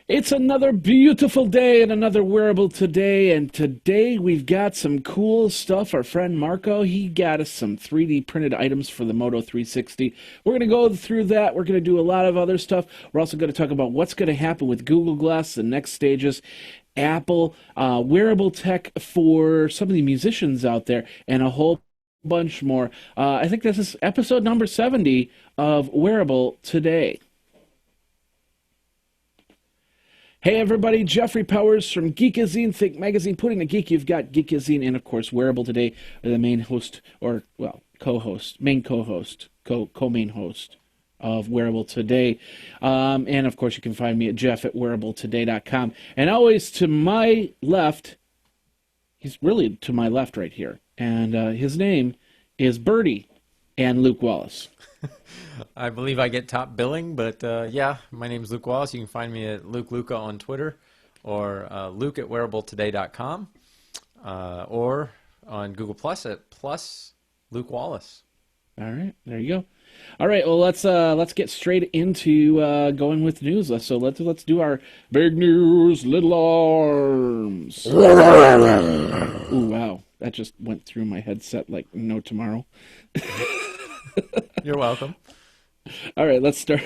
It's another beautiful day and another wearable today, and today we've got some cool stuff. Our friend Marco, he got us some 3D printed items for the Moto 360. We're going to go through that. We're going to do a lot of other stuff. We're also going to talk about what's going to happen with Google Glass, the next stages, Apple, wearable tech for some of the musicians out there, and a whole bunch more. I think this is episode number 70 of Wearable Today. Hey everybody, Jeffrey Powers from Geekazine, Think Magazine, putting the geek. You've got Geekazine and of course Wearable Today, the main host, or well, co-host, main co-host, co-main host of Wearable Today. And of course you can find me at jeff@wearabletoday.com. And always to my left, he's really to my left right here, and his name is Birdie and Luke Wallace. I believe I get top billing, but yeah, my name is Luke Wallace. You can find me at Luke Luca on Twitter, or luke@wearabletoday.com, or on Google Plus at plus Luke Wallace. All right, there you go. All right, well let's get straight into going with news. So let's do our big news, little arms. Ooh, wow, that just went through my headset like no tomorrow. You're welcome. All right, let's start.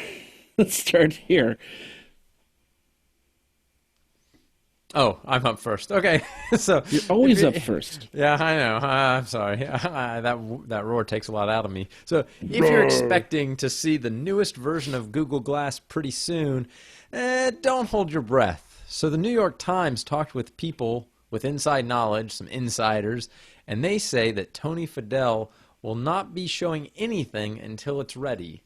Let's start here. Oh, I'm up first. Okay, so You're always up first. Yeah, I know. I'm sorry. That roar takes a lot out of me. So if you're expecting to see the newest version of Google Glass pretty soon, don't hold your breath. So the New York Times talked with people with inside knowledge, some insiders, and they say that Tony Fadell will not be showing anything until it's ready.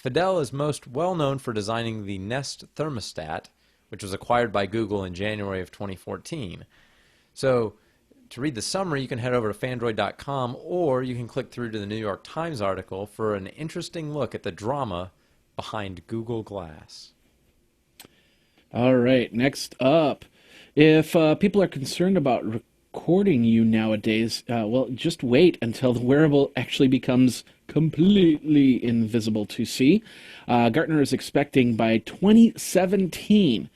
Fadell is most well known for designing the Nest thermostat, which was acquired by Google in January of 2014. So to read the summary, you can head over to Fandroid.com, or you can click through to the New York Times article for an interesting look at the drama behind Google Glass. All right, next up. If people are concerned about recording you nowadays, well, just wait until the wearable actually becomes completely invisible to see. Gartner is expecting by 2017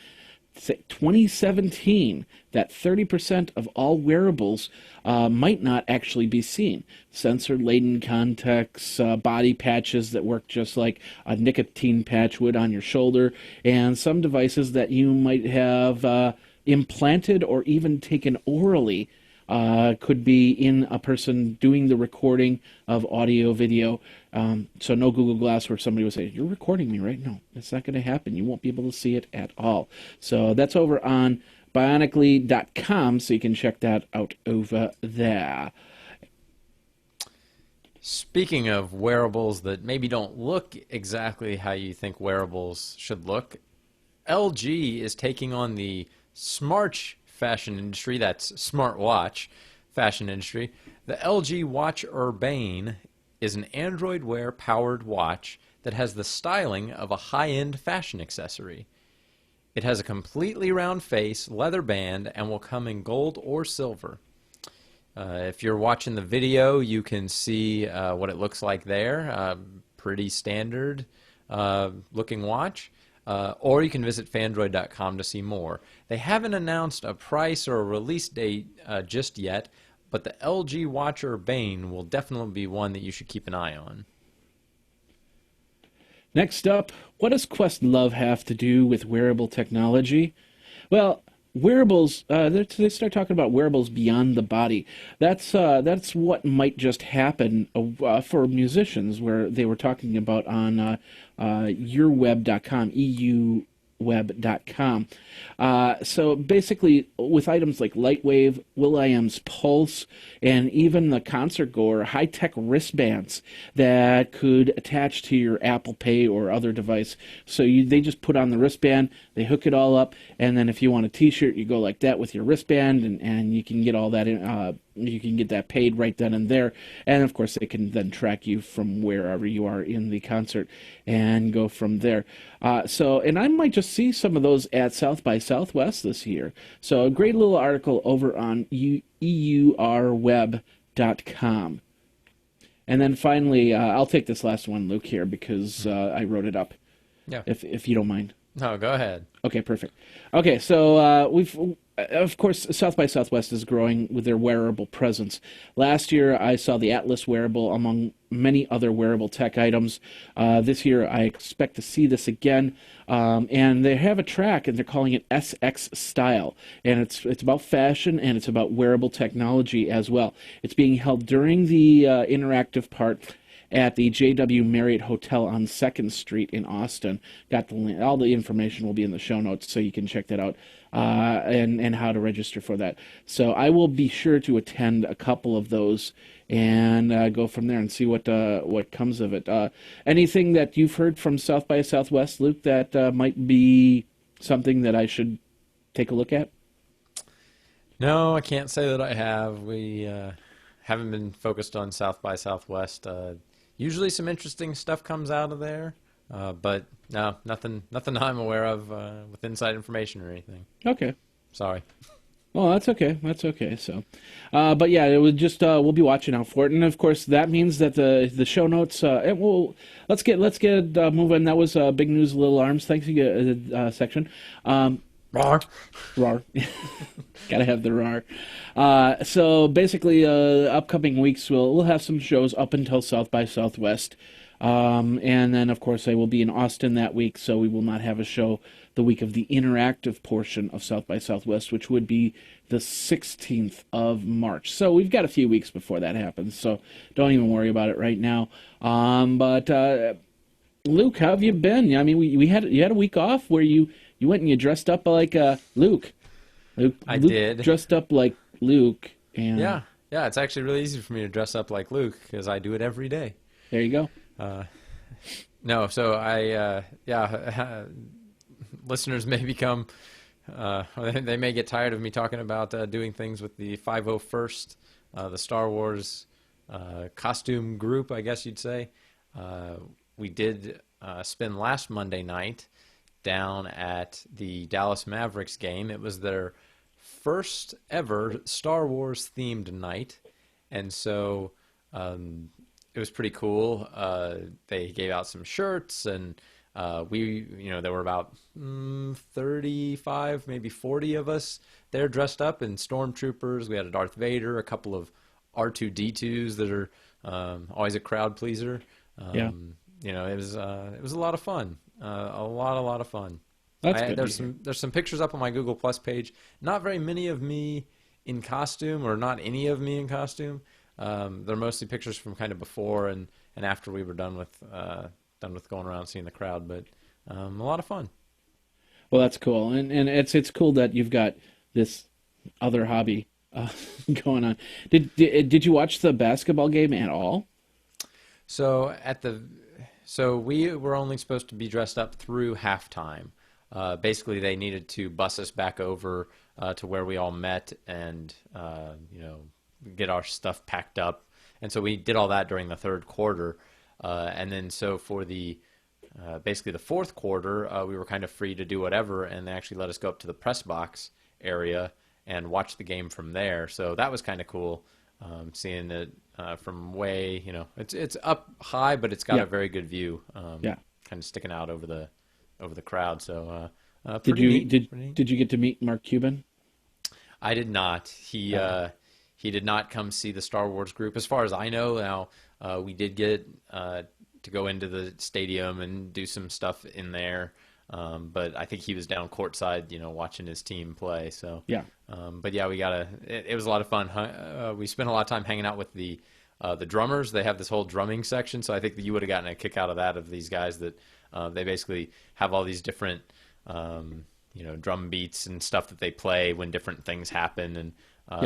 that 30% of all wearables might not actually be seen. Sensor-laden contacts, body patches that work just like a nicotine patch would on your shoulder, and some devices that you might have implanted or even taken orally could be in a person doing the recording of audio, video. So no Google Glass where somebody would say, "You're recording me right now." It's not going to happen. You won't be able to see it at all. So that's over on bionically.com, so you can check that out over there. Speaking of wearables that maybe don't look exactly how you think wearables should look, LG is taking on the smart fashion industry, that's smartwatch fashion industry. The LG Watch Urbane is an Android Wear powered watch that has the styling of a high-end fashion accessory. It has a completely round face, leather band, and will come in gold or silver. If you're watching the video, you can see what it looks like there. Pretty standard looking watch. Or you can visit Fandroid.com to see more. They haven't announced a price or a release date just yet, but the LG Watch Urbane will definitely be one that you should keep an eye on. Next up, what does Questlove have to do with wearable technology? Well, wearables, they start talking about wearables beyond the body. That's what might just happen for musicians, where they were talking about on yourweb.com, euweb.com. So basically, with items like Lightwave, will.i.am's Pulse, and even the concert goer, high-tech wristbands that could attach to your Apple Pay or other device. So they just put on the wristband, they hook it all up, and then if you want a T-shirt, you go like that with your wristband, and you can get all that in. You can get that paid right then and there, and of course they can then track you from wherever you are in the concert and go from there. And I might just see some of those at South by Southwest this year. So a great little article over on eurweb.com. And then finally, I'll take this last one, Luke, here, because I wrote it up, Yeah. if you don't mind. No, go ahead. Okay, perfect. Okay, so we've of course South by Southwest is growing with their wearable presence. Last year, I saw the Atlas wearable among many other wearable tech items. This year, I expect to see this again, and they have a track, and they're calling it SXstyle, and it's about fashion and it's about wearable technology as well. It's being held during the interactive part at the JW Marriott Hotel on 2nd Street in Austin. Got the link. All the information will be in the show notes, so you can check that out, and how to register for that. So I will be sure to attend a couple of those and go from there and see what comes of it. Anything that you've heard from South by Southwest, Luke, that might be something that I should take a look at? No, I can't say that I have. We haven't been focused on South by Southwest. Usually some interesting stuff comes out of there, but no, nothing I'm aware of with inside information or anything. Okay. Sorry. Well, that's okay. That's okay. So, but yeah, it was just we'll be watching out for it, and of course that means that the show notes. Let's get moving. That was big news, little arms. Thanks you section. Rawr. Rawr. Gotta have the rawr. So basically, upcoming weeks we'll have some shows up until South by Southwest, and then of course I will be in Austin that week, so we will not have a show the week of the interactive portion of South by Southwest, which would be the 16th of March. So we've got a few weeks before that happens, so don't even worry about it right now. But Luke, how have you been? I mean, you had a week off where you went and you dressed up like Luke. Luke did. Dressed up like Luke. And Yeah, it's actually really easy for me to dress up like Luke because I do it every day. There you go. No, so listeners may become, they may get tired of me talking about doing things with the 501st, the Star Wars costume group, I guess you'd say. We did spend last Monday night down at the Dallas Mavericks game. It was their first ever Star Wars themed night, and so it was pretty cool. They gave out some shirts, and there were about 35, maybe 40 of us there dressed up in stormtroopers. We had a Darth Vader, a couple of R2-D2s that are always a crowd pleaser. Yeah. It was a lot of fun. A lot of fun. That's good. There's some pictures up on my Google Plus page. Not very many of me in costume, or not any of me in costume. They're mostly pictures from kind of before and after we were done with going around seeing the crowd. But a lot of fun. Well, that's cool, and it's cool that you've got this other hobby going on. Did you watch the basketball game at all? So we were only supposed to be dressed up through halftime. Basically, they needed to bus us back over to where we all met and get our stuff packed up. And so we did all that during the third quarter. And then so for the basically the fourth quarter, we were kind of free to do whatever, and they actually let us go up to the press box area and watch the game from there. So that was kind of cool, seeing it from way, it's up high, but it's got a very good view. Kind of sticking out over the crowd. So did you get to meet Mark Cuban? I did not. He did not come see the Star Wars group, as far as I know. Now we did get to go into the stadium and do some stuff in there, but I think he was down courtside, watching his team play. So but yeah, it was a lot of fun. We spent a lot of time hanging out with the drummers. They have this whole drumming section, so I think that you would have gotten a kick out of that, of these guys that they basically have all these different drum beats and stuff that they play when different things happen, and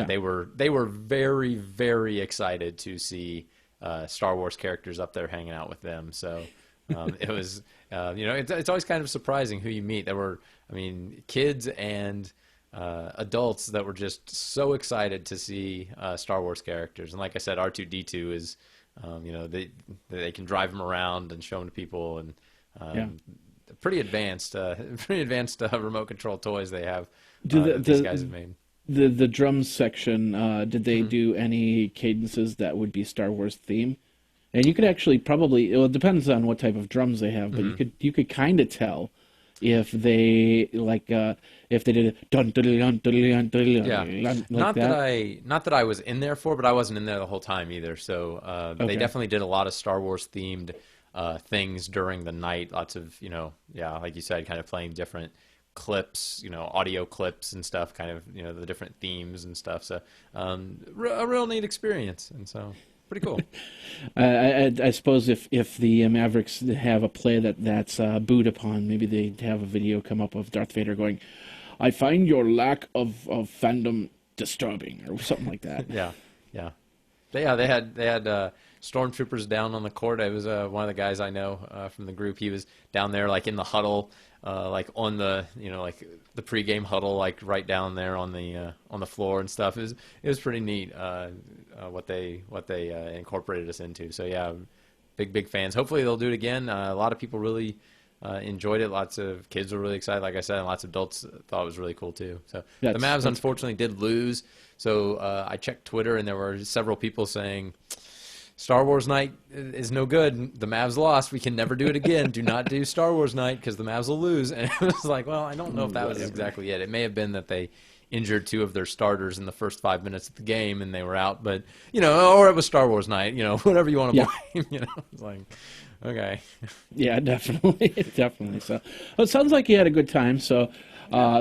they were very, very excited to see Star Wars characters up there hanging out with them. So it was it's always kind of surprising who you meet. There were, kids and adults that were just so excited to see Star Wars characters. And like I said, R2-D2 is they can drive them around and show them to people, and pretty advanced remote control toys they have that these guys have made. The drums section, did they do any cadences that would be Star Wars theme? And you could actually probably, it depends on what type of drums they have, but you could kind of tell if they if they did it dun dun dun dun dun dun Yeah, dun, like that. not that I was in there for, but I wasn't in there the whole time either. So they Okay. definitely did a lot of Star Wars themed things during the night. Lots of yeah, like you said, kind of playing different clips, audio clips and stuff, kind of the different themes and stuff. So a real neat experience, and so pretty cool. I suppose if the Mavericks have a play that's booed upon, maybe they'd have a video come up of Darth Vader going, "I find your lack of fandom disturbing," or something like that. Yeah, yeah. They had stormtroopers down on the court. It was one of the guys I know from the group. He was down there like in the huddle, like on the like the pregame huddle, like right down there on the floor and stuff. It was pretty neat what they incorporated us into. So yeah, big fans. Hopefully they'll do it again. A lot of people really enjoyed it. Lots of kids were really excited, like I said, and lots of adults thought it was really cool too. So the Mavs unfortunately did lose. So I checked Twitter, and there were several people saying, Star Wars night is no good. The Mavs lost. We can never do it again. Do not do Star Wars night because the Mavs will lose. And it was like, well, I don't know if that was exactly it. It may have been that they injured two of their starters in the first 5 minutes of the game and they were out. But, or it was Star Wars night, whatever you want to blame. It's like, okay. Yeah, definitely. Definitely. So well, it sounds like you had a good time. So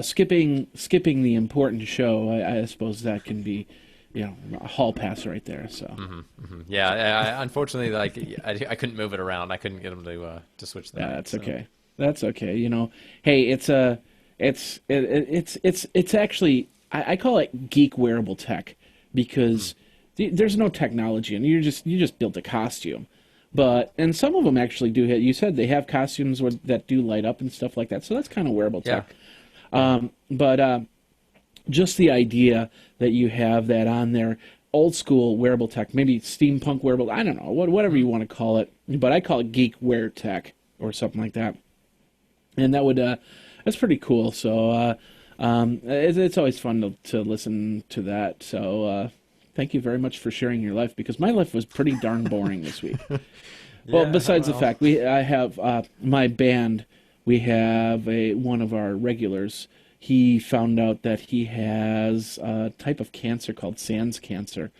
skipping the important show, I suppose that can be a hall pass right there. So yeah, unfortunately, like I couldn't move it around. I couldn't get them to switch that. Yeah, that's okay. That's okay. Hey, it's actually I call it geek wearable tech because there's no technology and you just built a costume. And some of them actually do hit. You said they have costumes that do light up and stuff like that. So that's kind of wearable tech. But just the idea that you have that on there, old school wearable tech, maybe steampunk wearable, I don't know, whatever you want to call it, but I call it geek wear tech or something like that. And that's pretty cool. So it's always fun to listen to that. So thank you very much for sharing your life because my life was pretty darn boring this week. Well, besides the fact I have my band, we have one of our regulars. He found out that he has a type of cancer called Sans cancer,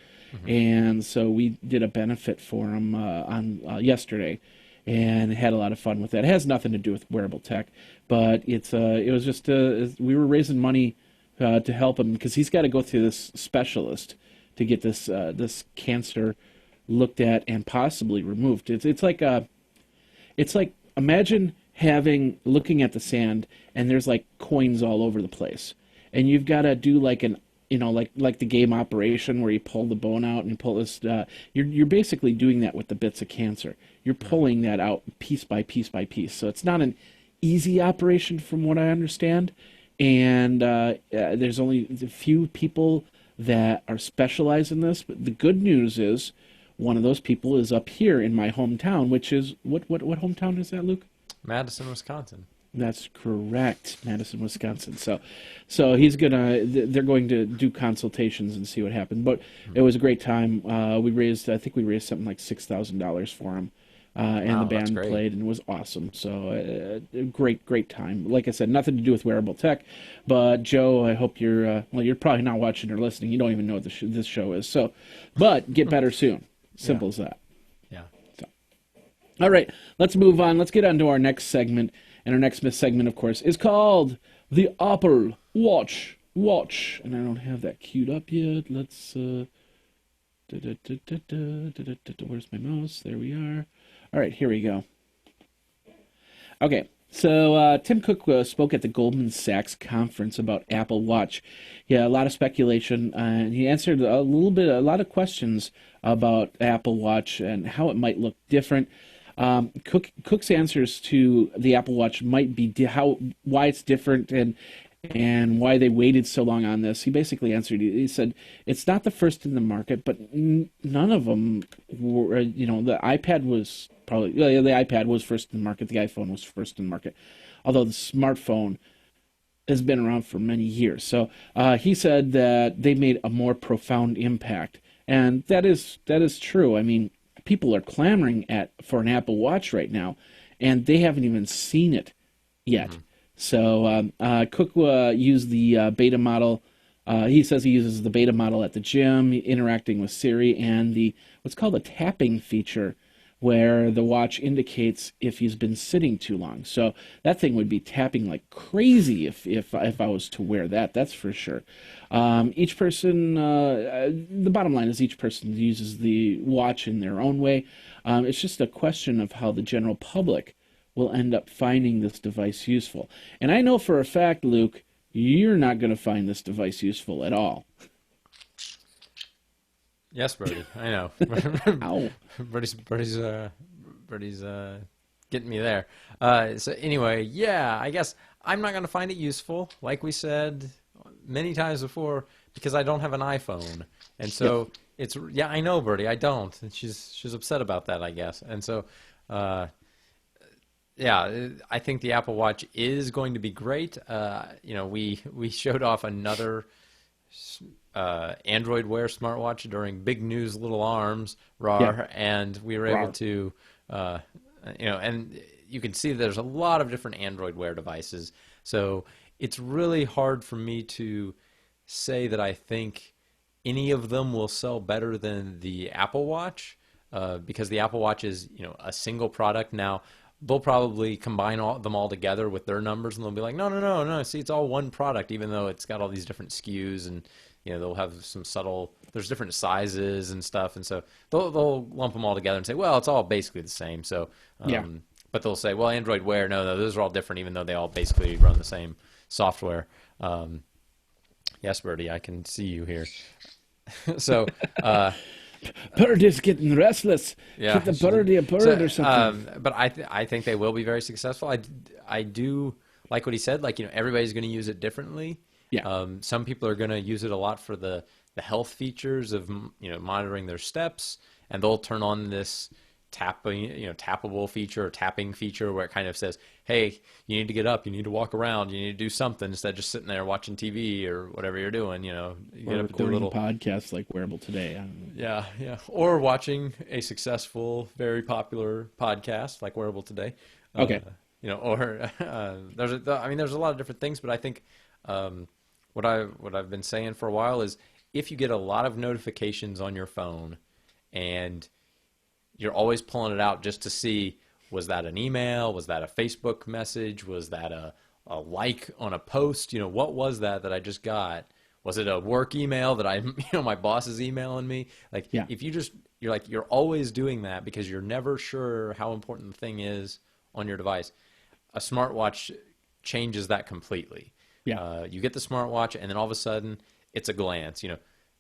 and so we did a benefit for him on yesterday, and had a lot of fun with that. It has nothing to do with wearable tech, but it was just we were raising money to help him because he's got to go through this specialist to get this cancer looked at and possibly removed. It's like imagine looking at the sand and there's like coins all over the place, and you've got to do like like the game Operation where you pull the bone out and pull this. You're basically doing that with the bits of cancer. You're pulling that out piece by piece by piece. So it's not an easy operation from what I understand, and there's only a few people that are specialized in this. But the good news is one of those people is up here in my hometown, which is what hometown is that, Luke? Madison, Wisconsin. That's correct, Madison, Wisconsin. So they're going to do consultations and see what happens. But it was a great time. I think we raised something like $6,000 for him, and the band played, and it was awesome. So great time. Like I said, nothing to do with wearable tech. But Joe, I hope you're probably not watching or listening. You don't even know what this show is. So, but get better soon. Simple as that. Yeah. So. All right, let's move on. Let's get on to our next segment. And our next segment, of course, is called the Apple Watch. And I don't have that queued up yet. Let's... Where's my mouse? There we are. All right, here we go. Okay, so Tim Cook spoke at the Goldman Sachs Conference about Apple Watch. Yeah, a lot of speculation, and he answered a lot of questions about Apple Watch and how it might look different. Cook's answers to the Apple Watch might be why it's different and why they waited so long on this. He basically answered. He said it's not the first in the market, but none of them were. The iPad was probably the iPad was first in the market. The iPhone was first in the market, although the smartphone has been around for many years. So he said that they made a more profound impact, and that is true. I mean, people are clamoring for an Apple Watch right now, and they haven't even seen it yet. So Cook used the beta model. He says he uses the beta model at the gym, interacting with Siri, and the what's called a tapping feature, where the watch indicates if he's been sitting too long. So that thing would be tapping like crazy if I was to wear that. That's for sure. Each person, the bottom line is each person uses the watch in their own way. It's just a question of how the general public will end up finding this device useful. And I know for a fact, Luke, you're not going to find this device useful at all. Yes, Birdie, I know. Ow. Birdie's getting me there. So anyway, yeah, I guess I'm not going to find it useful, like we said many times before, because I don't have an iPhone. And so yeah, I know, Birdie, I don't. And she's upset about that, I guess. And so, yeah, I think the Apple Watch is going to be great. We showed off another Android Wear smartwatch during Big News Little Arms, and we were able to, and you can see there's a lot of different Android Wear devices. So it's really hard for me to say that I think any of them will sell better than the Apple Watch, because the Apple Watch is, a single product. Now, they'll probably combine them all together with their numbers, and they'll be like, no, see, it's all one product, even though it's got all these different SKUs, and they'll have some there's different sizes and stuff, and so they'll lump them all together and say, well, it's all basically the same. So but they'll say, well, Android Wear, no, those are all different, even though they all basically run the same software. Yes, Birdie, I can see you here. So Birdie's getting restless. Yeah, Get the birdie a bird or something. But I think they will be very successful. I do like what he said. Like, everybody's going to use it differently. Yeah. Some people are going to use it a lot for the health features of monitoring their steps, and they'll turn on this tappable feature or tapping feature where it kind of says, hey, you need to get up, you need to walk around, you need to do something instead of just sitting there watching TV or whatever you're doing. You get or up and do a little podcasts like Wearable Today. I don't know. Yeah, or watching a successful, very popular podcast like Wearable Today. Okay. There's a lot of different things, but I think what I've been saying for a while is if you get a lot of notifications on your phone and you're always pulling it out just to see, was that an email? Was that a Facebook message? Was that a like on a post? What was that I just got? Was it a work email that my boss is emailing me? Like, if you're always doing that because you're never sure how important the thing is on your device, a smartwatch changes that completely. Yeah. You get the smartwatch and then all of a sudden it's a glance,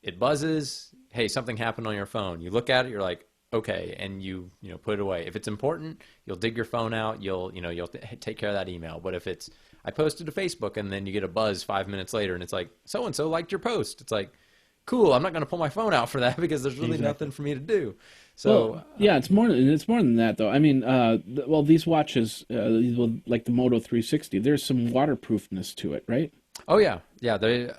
it buzzes. Hey, something happened on your phone. You look at it, you're like, okay, and you put it away. If it's important, you'll dig your phone out. You'll take care of that email. But if it's I posted to Facebook and then you get a buzz 5 minutes later and it's like so and so liked your post, it's like cool. I'm not going to pull my phone out for that because there's really nothing for me to do. So it's more than that though. I mean, these watches, like the Moto 360, there's some waterproofness to it, right? Oh yeah. They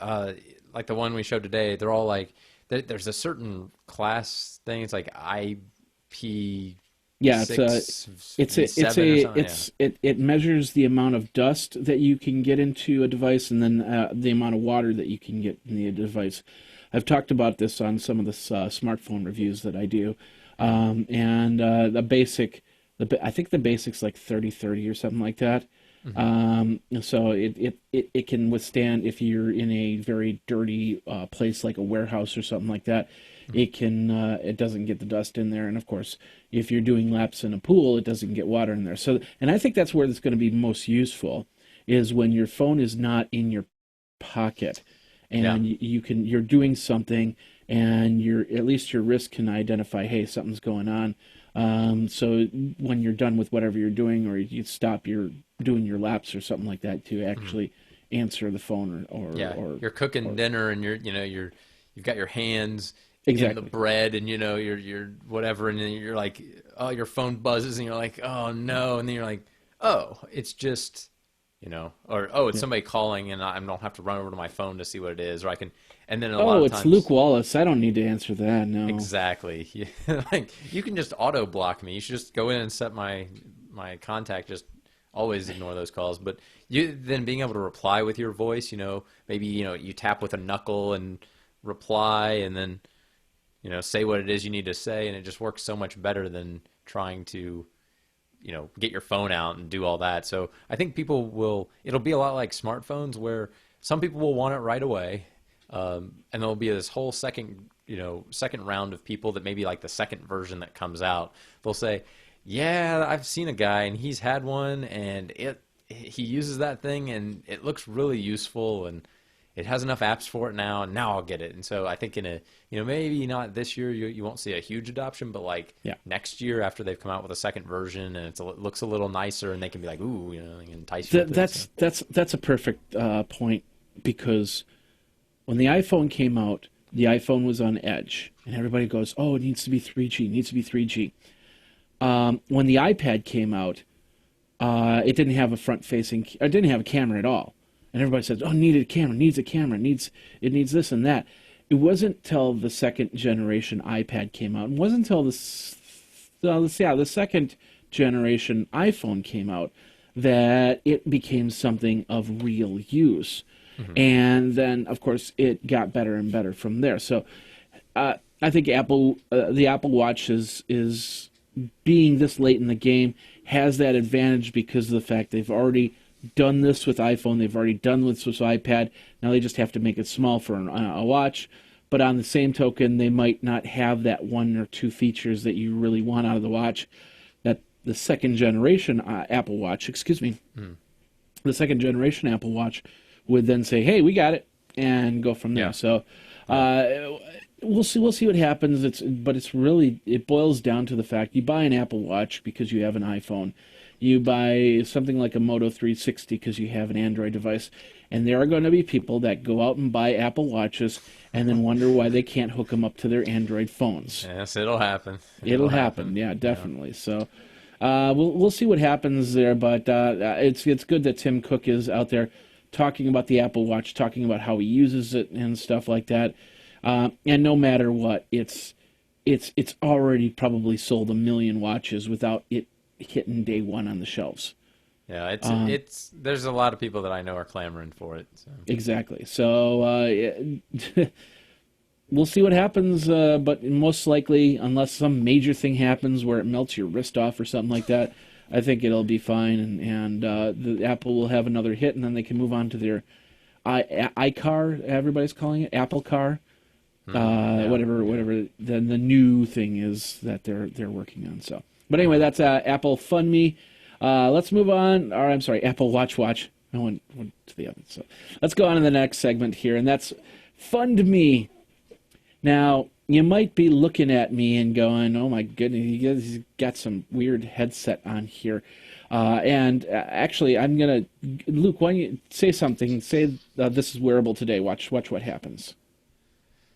like the one we showed today. They're all like. There's a certain class thing. It's like IP. Yeah, it measures the amount of dust that you can get into a device, and then the amount of water that you can get in the device. I've talked about this on some of the smartphone reviews that I do, and I think the basic's like 30/30 or something like that. So it can withstand if you're in a very dirty place like a warehouse or something like that. It doesn't get the dust in there, and of course, if you're doing laps in a pool, it doesn't get water in there. So, and I think that's where it's going to be most useful, is when your phone is not in your pocket, and you're doing something, and at least your wrist can identify, hey, something's going on. So when you're done with whatever you're doing, or you stop your doing your laps or something like that, to actually answer the phone or you're cooking dinner and you've got your hands in the bread and you're whatever, and then you're like, oh, your phone buzzes and you're like, oh no, and then you're like, oh, it's just it's somebody calling and I don't have to run over to my phone to see what it is, or I can. And then a lot of times, Luke Wallace. I don't need to answer that. No. Exactly. Like, you can just auto block me. You should just go in and set my contact just always ignore those calls. But you then being able to reply with your voice, maybe you tap with a knuckle and reply, and then say what it is you need to say, and it just works so much better than trying to get your phone out and do all that. So I think it'll be a lot like smartphones, where some people will want it right away, and there'll be this whole second round of people that maybe like the second version that comes out. They'll say, yeah, I've seen a guy and he's had one, and he uses that thing and it looks really useful, and it has enough apps for it now, and now I'll get it. And so I think maybe not this year, you won't see a huge adoption, but next year after they've come out with a second version and it looks a little nicer, and they can be like, ooh, entice you. That's a perfect point, because when the iPhone came out, the iPhone was on edge, and everybody goes, oh, it needs to be 3G, it needs to be 3G. When the iPad came out, it didn't have it didn't have a camera at all. And everybody says, oh, needs a camera, it needs this and that. It wasn't till the second generation iPad came out. It wasn't until the second generation iPhone came out that it became something of real use. Mm-hmm. And then, of course, it got better and better from there. So I think the Apple Watch is being this late in the game has that advantage because of the fact they've already done this with iPhone, they've already done this with iPad. Now they just have to make it small for a watch. But on the same token, they might not have that one or two features that you really want out of the watch. That the second generation Apple Watch, the second generation Apple Watch would then say, "Hey, we got it," and go from there. Yeah. So we'll see what happens. It boils down to the fact you buy an Apple Watch because you have an iPhone. You buy something like a Moto 360 because you have an Android device. And there are going to be people that go out and buy Apple Watches and then wonder why they can't hook them up to their Android phones. Yes, it'll happen. It'll happen. Yeah, definitely. Yeah. So we'll see what happens there. But it's good that Tim Cook is out there talking about the Apple Watch, talking about how he uses it and stuff like that. And no matter what, it's already probably sold 1 million watches without it hitting day one on the shelves. Yeah, there's a lot of people that I know are clamoring for it. So. Exactly. So we'll see what happens, but most likely, unless some major thing happens where it melts your wrist off or something like that, I think it'll be fine, and the Apple will have another hit, and then they can move on to their iCar, everybody's calling it, Apple Car, whatever the new thing is that they're working on. So. But anyway, that's Apple Fund Me. Let's move on. Or I'm sorry, Apple Watch. I went to the other. So let's go on to the next segment here, and that's Fund Me. Now, you might be looking at me and going, "Oh my goodness, he's got some weird headset on here." And actually, I'm gonna, Luke, why don't you say something? Say this is Wearable Today. Watch what happens.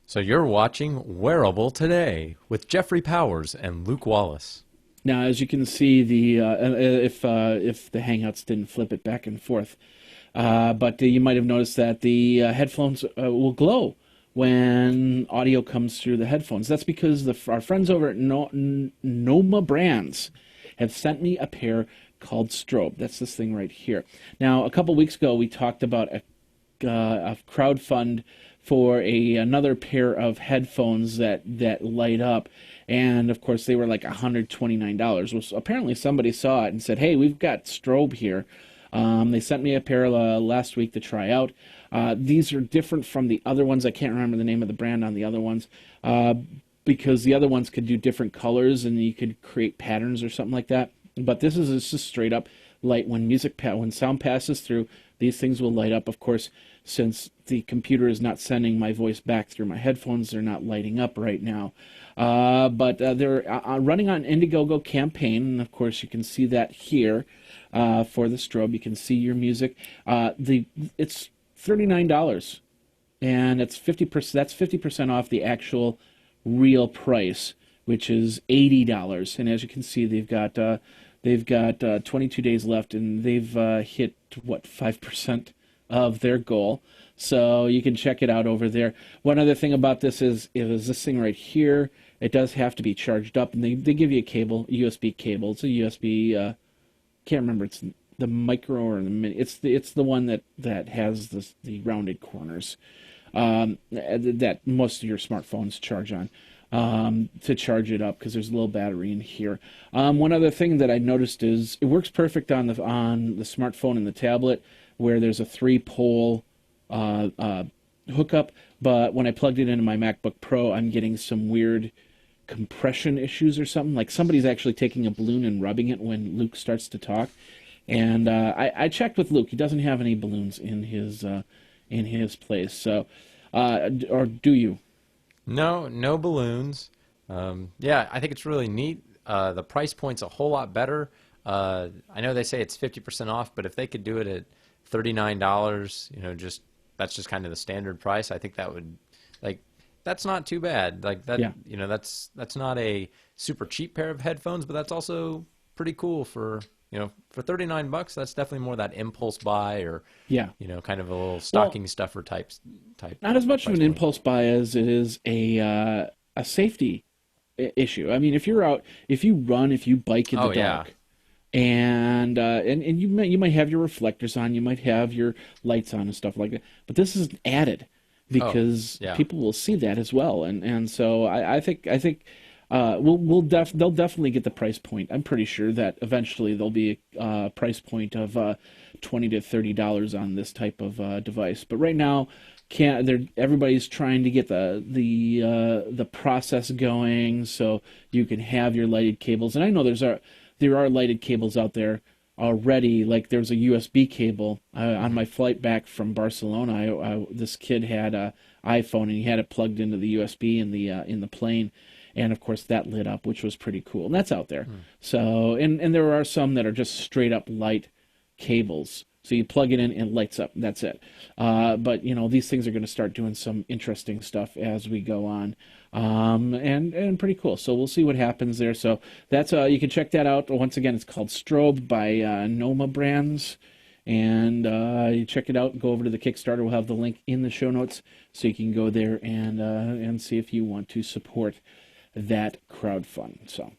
So you're watching Wearable Today with Jeffrey Powers and Luke Wallace. Now, as you can see, if the Hangouts didn't flip it back and forth, but you might have noticed that the headphones will glow when audio comes through the headphones. That's because our friends over at Noma Brands have sent me a pair called Strobe. That's this thing right here. Now, a couple weeks ago, we talked about a crowdfund for another pair of headphones that light up. And, of course, they were like $129. Well, so apparently somebody saw it and said, hey, we've got Strobe here. They sent me a pair last week to try out. These are different from the other ones. I can't remember the name of the brand on the other ones because the other ones could do different colors and you could create patterns or something like that. But this is just straight up light. When sound passes through, these things will light up. Of course, since the computer is not sending my voice back through my headphones, they're not lighting up right now. But they're running on Indiegogo campaign, and of course you can see that here for the Strobe. You can see your music. It's $39, and it's 50%. That's 50% off the actual real price, which is $80. And as you can see, they've got 22 days left, and they've hit 5% of their goal. So you can check it out over there. One other thing about this is this thing right here. It does have to be charged up, and they give you a cable, USB cable. It's a USB. Can't remember. the micro or the mini. It's the one that has the rounded corners, that most of your smartphones charge on, to charge it up because there's a little battery in here. One other thing that I noticed is it works perfect on the smartphone and the tablet where there's a 3-pole hookup, but when I plugged it into my MacBook Pro, I'm getting some weird compression issues or something. Like somebody's actually taking a balloon and rubbing it when Luke starts to talk. And I checked with Luke; he doesn't have any balloons in his place. So, or do you? No, no balloons. Yeah, I think it's really neat. The price point's a whole lot better. I know they say it's 50% off, but if they could do it at $39, that's just kind of the standard price. I think that would, that's not too bad. Like that, Yeah. That's not a super cheap pair of headphones, but that's also pretty cool for $39. That's definitely more that impulse buy or, Yeah. kind of a little stocking stuffer type. Not as much of price an point. impulse buy as it is a safety issue. I mean, if you're out, if you run, if you bike in the Oh, yeah. dark, and you might have your reflectors on, you might have your lights on and stuff like that, but this is added because yeah. people will see that as well, and so I think they'll definitely get the price point. I'm pretty sure that eventually there'll be a price point of $20 to $30 on this type of device, but right now everybody's trying to get the process going so you can have your lighted cables. And I know there are lighted cables out there already. Like there's a USB cable on my flight back from Barcelona. This kid had a iPhone and he had it plugged into the USB in the plane, and of course that lit up, which was pretty cool. And that's out there. So and there are some that are just straight up light cables. So you plug it in and it lights up. That's it. But these things are going to start doing some interesting stuff as we go on, and pretty cool. So we'll see what happens there. So that's you can check that out. Once again, it's called Strobe by Noma Brands, and you check it out. Go over to the Kickstarter. We'll have the link in the show notes, so you can go there and see if you want to support that crowdfund. So,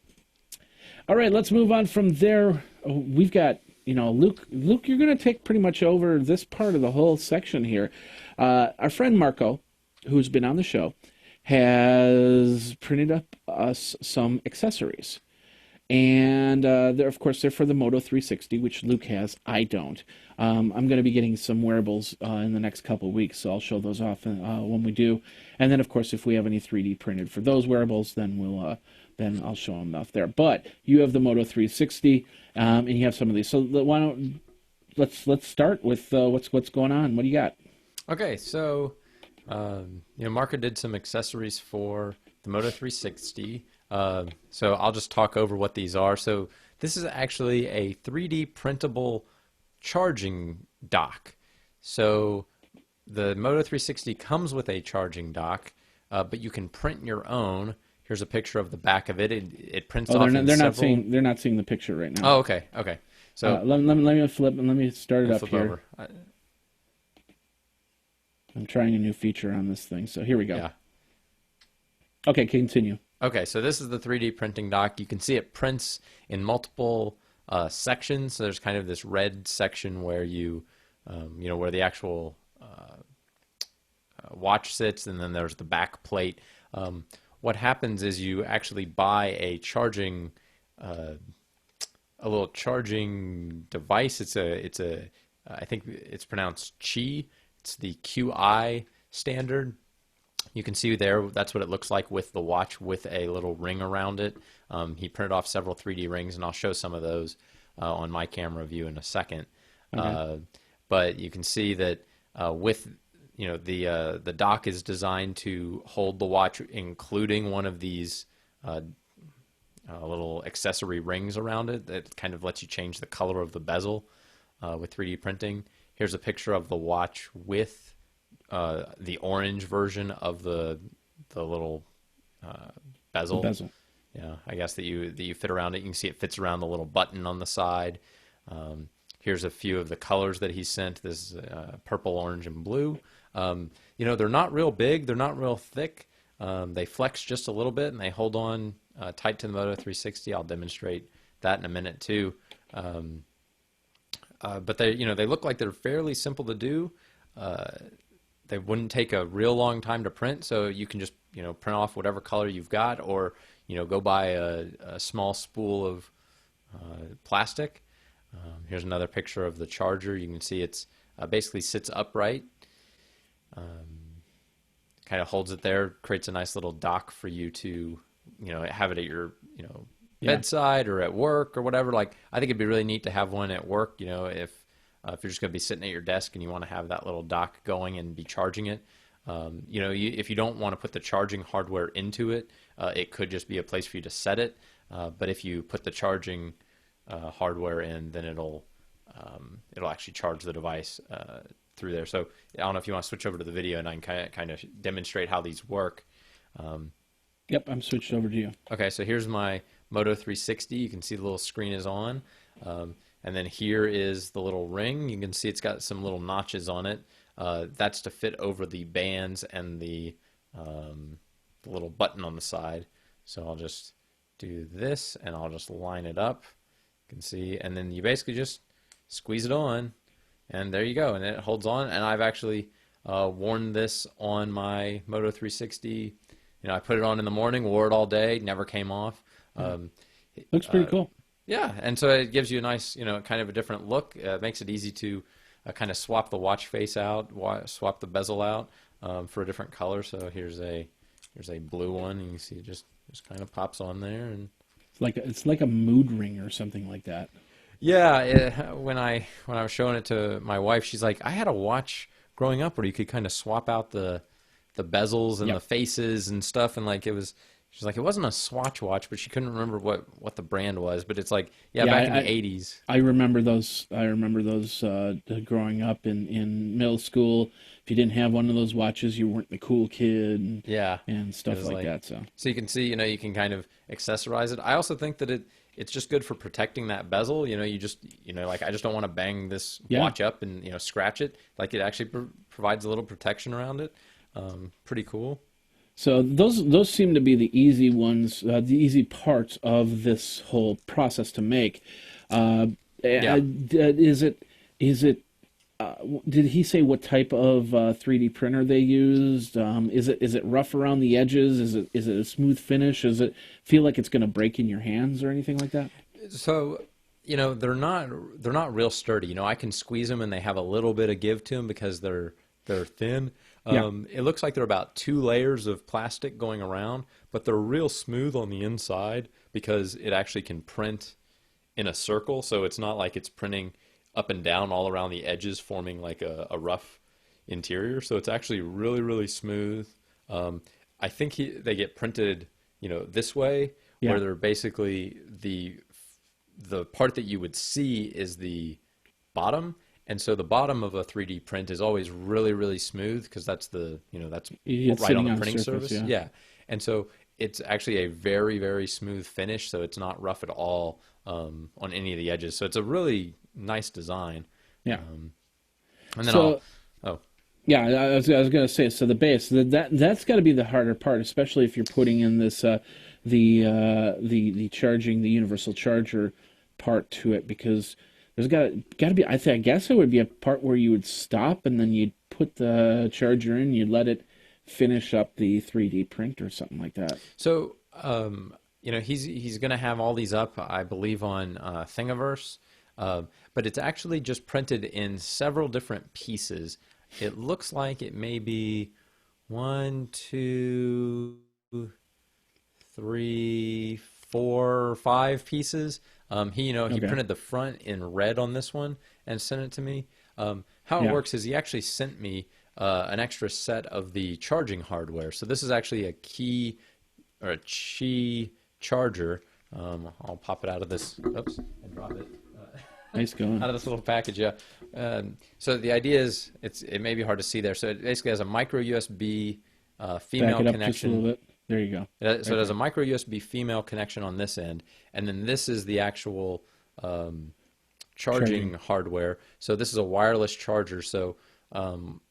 all right, let's move on from there. We've got. Luke, you're going to take pretty much over this part of the whole section here. Our friend Marco, who's been on the show, has printed up us some accessories. And of course, they're for the Moto 360, which Luke has. I don't. I'm going to be getting some wearables in the next couple of weeks, so I'll show those off when we do. And then, of course, if we have any 3D printed for those wearables, then then I'll show them off there. But you have the Moto 360, and you have some of these. So why don't let's start with what's going on. What do you got? Okay, so Marco did some accessories for the Moto 360. So I'll just talk over what these are. So this is actually a 3D printable charging dock. So the Moto 360 comes with a charging dock, but you can print your own. Here's a picture of the back of it. It prints off. They're not seeing the picture right now. Oh, okay. So let me flip and let me start it up here. Over. I'm trying a new feature on this thing, so here we go. Yeah. Okay, continue. Okay, so this is the 3D printing dock. You can see it prints in multiple sections. So there's kind of this red section where where the actual watch sits, and then there's the back plate. What happens is you actually buy a little charging device. It's a I think it's pronounced Qi. It's the QI standard. You can see there, that's what it looks like with the watch with a little ring around it. He printed off several 3D rings, and I'll show some of those on my camera view in a second. Okay. But you can see that with the dock is designed to hold the watch, including one of these little accessory rings around it that kind of lets you change the color of the bezel with 3D printing. Here's a picture of the watch with the orange version of the little bezel. The bezel. Yeah, I guess that you fit around it. You can see it fits around the little button on the side. Here's a few of the colors that he sent. This is purple, orange, and blue. They're not real big. They're not real thick. They flex just a little bit, and they hold on tight to the Moto 360. I'll demonstrate that in a minute, too. but they, they look like they're fairly simple to do. They wouldn't take a real long time to print, so you can just, print off whatever color you've got, or, go buy a small spool of plastic. Here's another picture of the charger. You can see it's basically sits upright. Kind of holds it there, creates a nice little dock for you to, have it at your, bedside or at work or whatever. Like, I think it'd be really neat to have one at work, if you're just going to be sitting at your desk and you want to have that little dock going and be charging it. If you don't want to put the charging hardware into it, it could just be a place for you to set it. But if you put the charging hardware in, then it'll actually charge the device through there. So I don't know if you want to switch over to the video and I can kind of demonstrate how these work. Yep, I'm switched over to you. Okay, so here's my Moto 360. You can see the little screen is on. And then here is the little ring. You can see it's got some little notches on it. That's to fit over the bands and the little button on the side. So I'll just do this and I'll just line it up. You can see, and then you basically just squeeze it on, and there you go, and it holds on. And I've actually worn this on my Moto 360. I put it on in the morning, wore it all day, never came off. Looks pretty cool. Yeah, and so it gives you a nice, kind of a different look. It makes it easy to kind of swap the watch face out, swap the bezel out for a different color. So here's a blue one, and you can see it just kind of pops on there, and it's like a mood ring or something like that. Yeah, when I was showing it to my wife, she's like, I had a watch growing up where you could kind of swap out the bezels and the faces and stuff, and she's like, it wasn't a Swatch watch, but she couldn't remember what the brand was. But it's like, back in the 80s. I remember those. Growing up in middle school. If you didn't have one of those watches, you weren't the cool kid. And stuff like that. So you can see, you can kind of accessorize it. I also think that it's just good for protecting that bezel. You just, I just don't want to bang this watch up and scratch it. Like, it actually provides a little protection around it. Pretty cool. So those seem to be the easy ones, the easy parts of this whole process to make. Is it? Did he say what type of 3D printer they used? Is it rough around the edges? Is it a smooth finish? Does it feel like it's going to break in your hands or anything like that? So, they're not real sturdy. I can squeeze them and they have a little bit of give to them because they're thin. It looks like they're about 2 layers of plastic going around, but they're real smooth on the inside because it actually can print in a circle. So it's not like it's printing up and down all around the edges, forming like a rough interior. So it's actually really, really smooth. I think they get printed, this way, where they're basically the part that you would see is the bottom. And so the bottom of a 3D print is always really, really smooth because that's that's right on the printing surface. Yeah. And so it's actually a very, very smooth finish. So it's not rough at all on any of the edges. So it's a really nice design. Yeah. And then yeah, I was going to say, so the base, that's got to be the harder part, especially if you're putting in this the charging, the universal charger part to it, because there's got to be, I guess it would be a part where you would stop and then you'd put the charger in, you'd let it finish up the 3D print or something like that. So, he's going to have all these up, I believe, on Thingiverse, but it's actually just printed in several different pieces. It looks like it may be 1, 2, 3, 4, 5 pieces. He printed the front in red on this one and sent it to me. How it works is he actually sent me an extra set of the charging hardware. So this is actually a key or a Qi charger. I'll pop it out of this. Oops, and drop it. Nice going. Out of this little package, yeah. So the idea is, it may be hard to see there. So it basically has a micro USB female connection. Just a little bit. There you go. So it has a micro USB female connection on this end, and then this is the actual charging hardware. So this is a wireless charger. So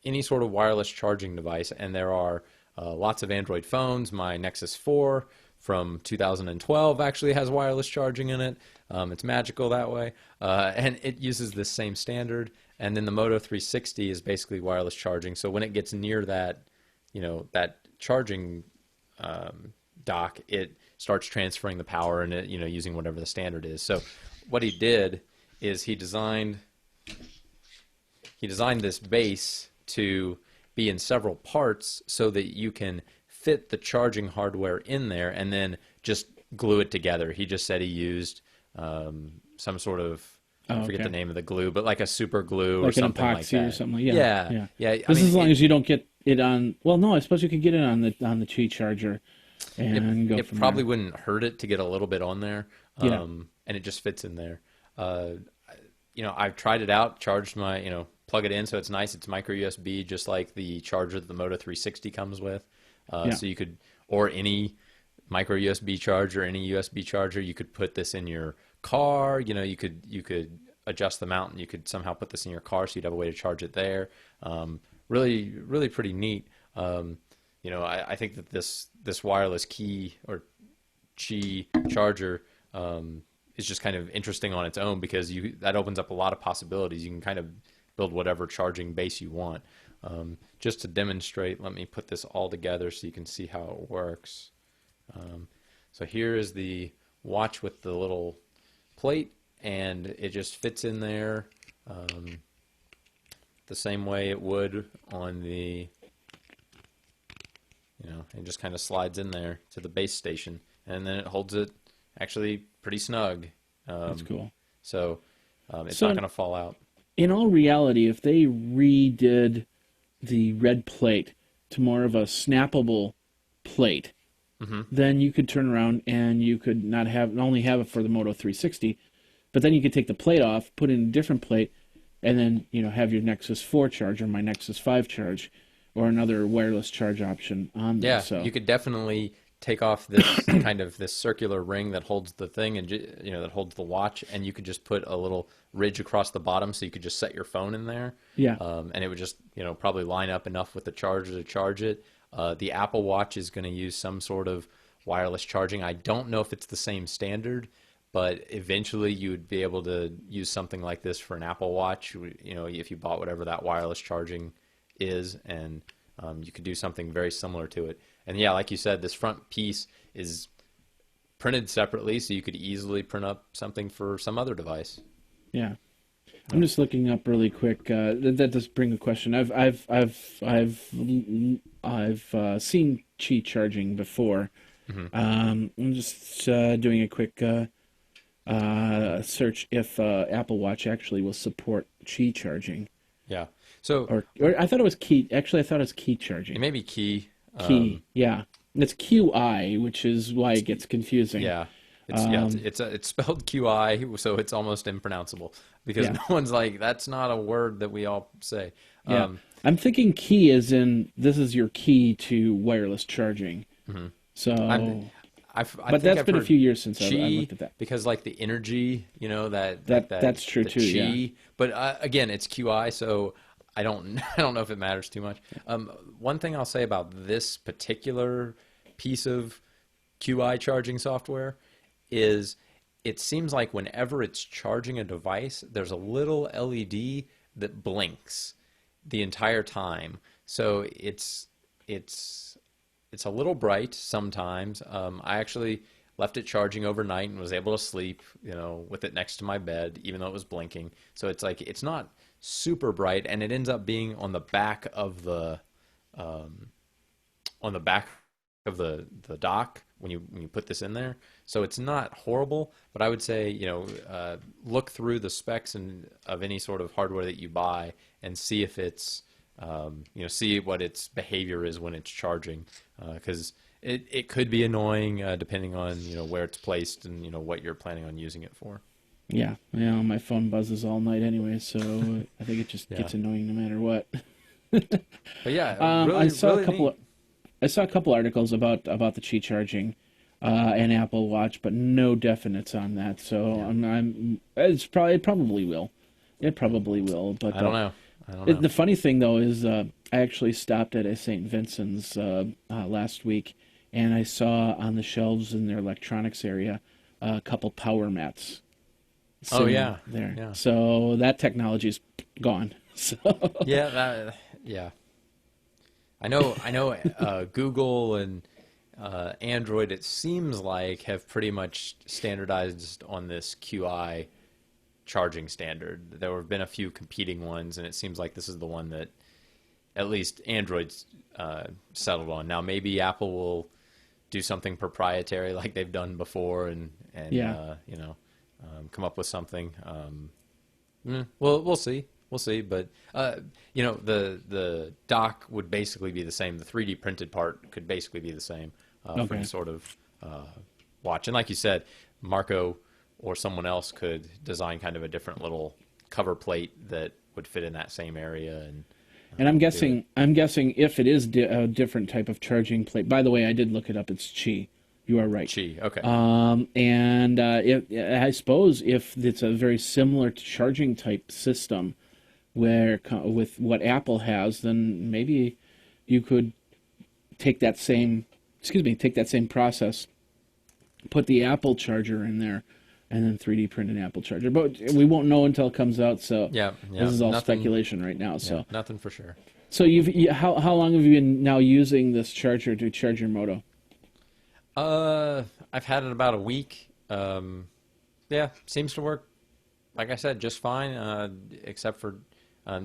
any sort of wireless charging device, and there are lots of Android phones. My Nexus 4 from 2012 actually has wireless charging in it. It's magical that way, and it uses the same standard. And then the Moto 360 is basically wireless charging. So when it gets near that, that charging dock, it starts transferring the power and it, using whatever the standard is. So what he did is he designed this base to be in several parts so that you can fit the charging hardware in there and then just glue it together. He just said he used some sort of, I forget the name of the glue, but like a super glue like or something like that. Or something. Yeah. This is as long as you don't get it on. Well, no, I suppose you could get it on the Qi charger, and go. It probably wouldn't hurt it to get a little bit on there, and it just fits in there. I've tried it out, charged my, plug it in, so it's nice. It's micro USB, just like the charger that the Moto 360 comes with. So you could, or any micro USB charger, any USB charger, you could put this in your car. You could adjust the mount and you could somehow put this in your car, so you'd have a way to charge it there. Really, really pretty neat. I think that this wireless key or Qi charger is just kind of interesting on its own, because that opens up a lot of possibilities. You can kind of build whatever charging base you want. Just to demonstrate, let me put this all together so you can see how it works. So here is the watch with the little plate, and it just fits in there the same way it would on the, it just kind of slides in there to the base station, and then it holds it actually pretty snug. That's cool. So it's not going to fall out. In all reality, if they redid the red plate to more of a snappable plate, then you could turn around and you could not only have it for the Moto 360, but then you could take the plate off, put in a different plate, and then have your Nexus 4 charge or my Nexus 5 charge, or another wireless charge option on there. Yeah, so you could definitely take off this kind of this circular ring that holds the thing, and that holds the watch, and you could just put a little ridge across the bottom, so you could just set your phone in there. Yeah. And it would just probably line up enough with the charger to charge it. The Apple Watch is going to use some sort of wireless charging. I don't know if it's the same standard, but eventually you would be able to use something like this for an Apple Watch. If you bought whatever that wireless charging is, and you could do something very similar to it. And yeah, like you said, this front piece is printed separately, so you could easily print up something for some other device. Yeah, I'm just looking up really quick. That does bring a question. I've seen Qi charging before. I'm just doing a quick search if Apple Watch actually will support Qi charging. Yeah. So or I thought it was Qi. Actually, I thought it was Qi charging. It may be Qi. Qi, yeah. It's QI, which is why it gets confusing. Yeah. It's spelled QI, so it's almost impronounceable, because no one's like, that's not a word that we all say. Yeah. I'm thinking key as in this is your key to wireless charging. So, but that's been a few years since I looked at that. Because like the energy, that's true too. Qi. Yeah. But again, it's QI, so I don't know if it matters too much. One thing I'll say about this particular piece of QI charging software is it seems like whenever it's charging a device, there's a little LED that blinks the entire time. So it's a little bright sometimes. I actually left it charging overnight and was able to sleep, with it next to my bed, even though it was blinking. So it's like, it's not super bright, and it ends up being on the back of the dock when you put this in there. So it's not horrible, but I would say, look through the specs of any sort of hardware that you buy and see if it's, see what its behavior is when it's charging, because it could be annoying depending on, where it's placed and, what you're planning on using it for. Yeah, my phone buzzes all night anyway, so I think it just gets annoying no matter what. But yeah, really, I saw really a couple articles about the Qi charging and Apple Watch, but no definites on that. So it probably will. It probably will, but I don't know. The funny thing though is I actually stopped at a St. Vincent's last week, and I saw on the shelves in their electronics area a couple power mats. Oh yeah, there. yeah, So that technology is gone. So yeah. Yeah. I know. Google and Android, it seems like, have pretty much standardized on this QI charging standard. There have been a few competing ones, and it seems like this is the one that at least Android's settled on. Now, maybe Apple will do something proprietary like they've done before, and yeah. come up with something. We'll see. We'll see. But the dock would basically be the same. The 3D printed part could basically be the same for any sort of watch. And like you said, Marco or someone else could design kind of a different little cover plate that would fit in that same area. And I'm guessing if it is a different type of charging plate. By the way, I did look it up. It's Qi. You are right. Qi. Okay. I suppose if it's a very similar charging type system, where with what Apple has, then maybe you could take that same process, put the Apple charger in there, and then 3D print an Apple charger. But we won't know until it comes out. So this is all speculation right now. So nothing for sure. So how long have you been now using this charger to charge your Moto? I've had it about a week. Seems to work, like I said, just fine, except for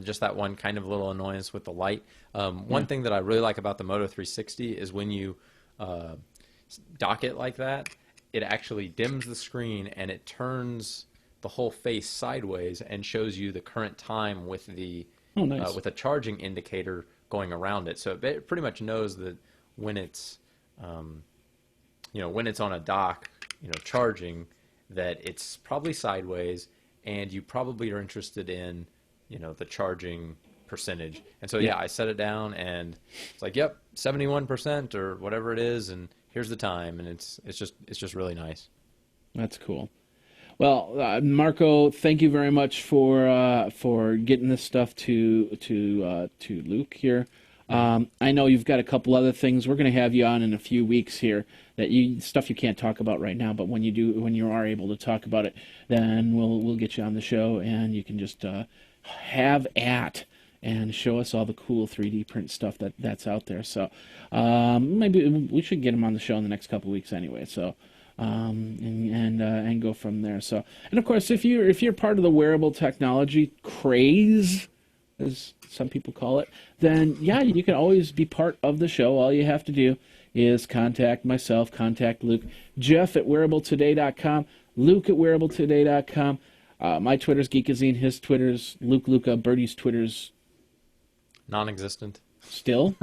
just that one kind of little annoyance with the light. One thing that I really like about the Moto 360 is when you dock it like that, it actually dims the screen and it turns the whole face sideways and shows you the current time with the with a charging indicator going around it. So it pretty much knows that when it's when it's on a dock, charging, that it's probably sideways, and you probably are interested in, the charging percentage. And so, I set it down, and it's like, yep, 71% or whatever it is, and here's the time, and it's just really nice. That's cool. Well, Marco, thank you very much for getting this stuff to Luke here. I know you've got a couple other things. We're going to have you on in a few weeks here stuff you can't talk about right now, but when you are able to talk about it, then we'll get you on the show, and you can just have at and show us all the cool 3D print stuff that's out there. So maybe we should get him on the show in the next couple of weeks anyway. So and go from there. So, and of course, if you're part of the wearable technology craze, as some people call it, then you can always be part of the show. All you have to do is contact myself, contact Luke, Jeff at wearabletoday.com, Luke at wearabletoday.com. My Twitter's Geekazine, his Twitter's Luke Luca, Birdie's Twitter's non-existent. Still?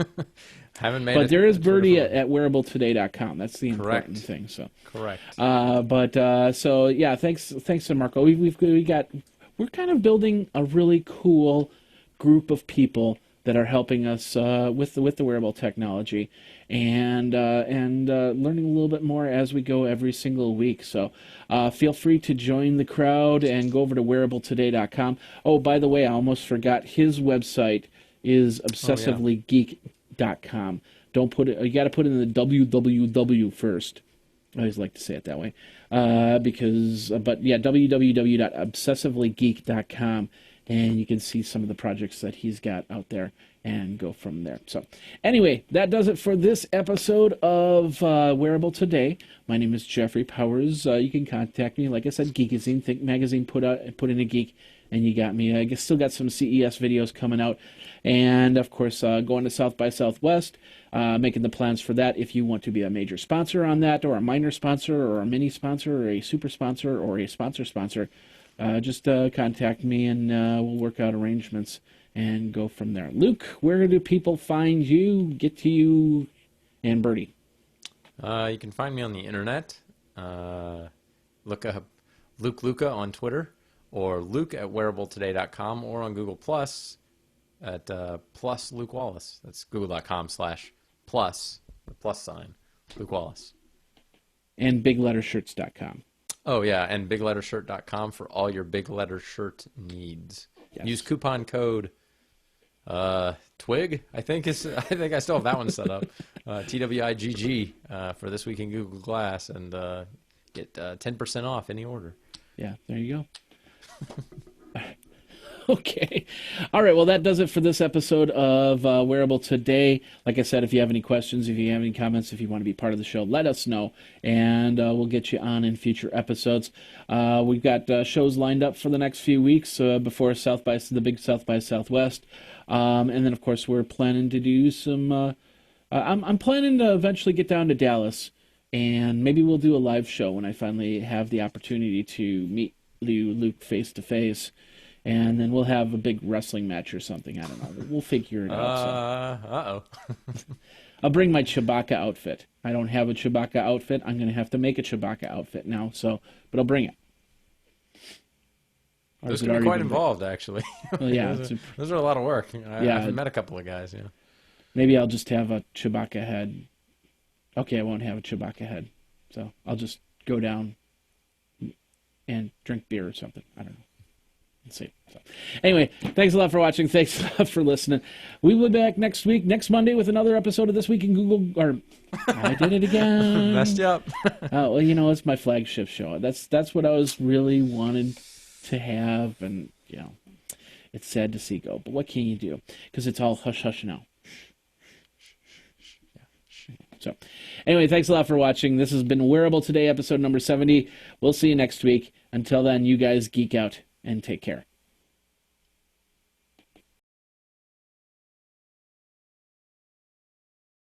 Haven't made it. But there is Birdie at wearabletoday.com. That's the important thing. So correct. Thanks to Marco. We're kind of building a really cool group of people that are helping us with the wearable technology and learning a little bit more as we go every single week. So feel free to join the crowd and go over to wearabletoday.com. Oh, by the way, I almost forgot, his website is obsessivelygeek.com. Don't put it. You got to put it in the www first. I always like to say it that way, www.obsessivelygeek.com, and you can see some of the projects that he's got out there and go from there. So anyway, that does it for this episode of Wearable Today. My name is Jeffrey Powers. You can contact me. Like I said, Geekazine, Think Magazine, put in a geek, and you got me. I still got some CES videos coming out. And, of course, going to South by Southwest, making the plans for that. If you want to be a major sponsor on that, or a minor sponsor, or a mini sponsor, or a super sponsor, or a sponsor, just contact me, and we'll work out arrangements and go from there. Luke, where do people find you, get to you, and Birdie? You can find me on the internet. Look up Luke Luca on Twitter, or Luke at wearabletoday.com, or on Google Plus at plus Luke Wallace. That's google.com/plus, the plus sign, Luke Wallace. And biglettershirts.com. Oh, yeah, and biglettershirt.com for all your big letter shirt needs. Yes. Use coupon code Twig, I think I still have that one set up. TWIGG for This Week in Google Glass, and get 10% off any order. Yeah, there you go. Okay. All right. Well, that does it for this episode of Wearable Today. Like I said, if you have any questions, if you have any comments, if you want to be part of the show, let us know, and we'll get you on in future episodes. We've got shows lined up for the next few weeks before the big South by Southwest. And then, of course, we're planning to do some... I'm planning to eventually get down to Dallas, and maybe we'll do a live show when I finally have the opportunity to meet Luke face-to-face. And then we'll have a big wrestling match or something. I don't know. We'll figure it out. Uh-oh. I'll bring my Chewbacca outfit. I don't have a Chewbacca outfit. I'm going to have to make a Chewbacca outfit now. But I'll bring it. Those can be quite involved, actually. Well, yeah. those are a lot of work. I've met a couple of guys, yeah. Maybe I'll just have a Chewbacca head. Okay, I won't have a Chewbacca head. So I'll just go down and drink beer or something. I don't know. Let's see. So, anyway, thanks a lot for watching. Thanks a lot for listening. We will be back next Monday, with another episode of This Week in Google. I did it again. Messed you up. Oh, well, it's my flagship show. That's what I was really wanted to have, and it's sad to see go. But what can you do? Because it's all hush hush now. So, anyway, thanks a lot for watching. This has been Wearable Today, episode number 70. We'll see you next week. Until then, you guys geek out and take care.